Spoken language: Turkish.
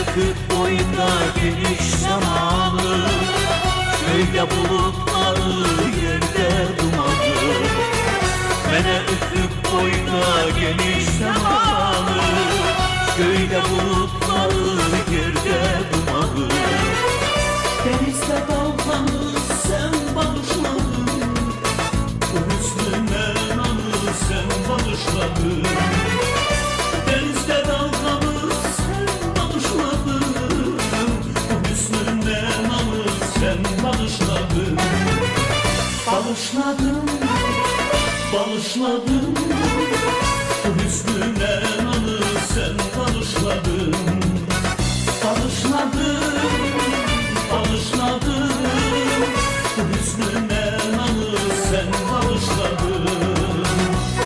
öpüp boyunda geniş zamanı, köyde bulutları yerde dumanı. Mene öpüp boyunda geniş zamanı, köyde bulutları yerde dumanı. Denizde dalgalı sen bağışladın, bu hüznüne nanı sen bağışladın. Denizde dalgalı sen bağışladın, bu hüznüne nanı sen bağışladın. Bağışladın, bağışladın, bu hüznüne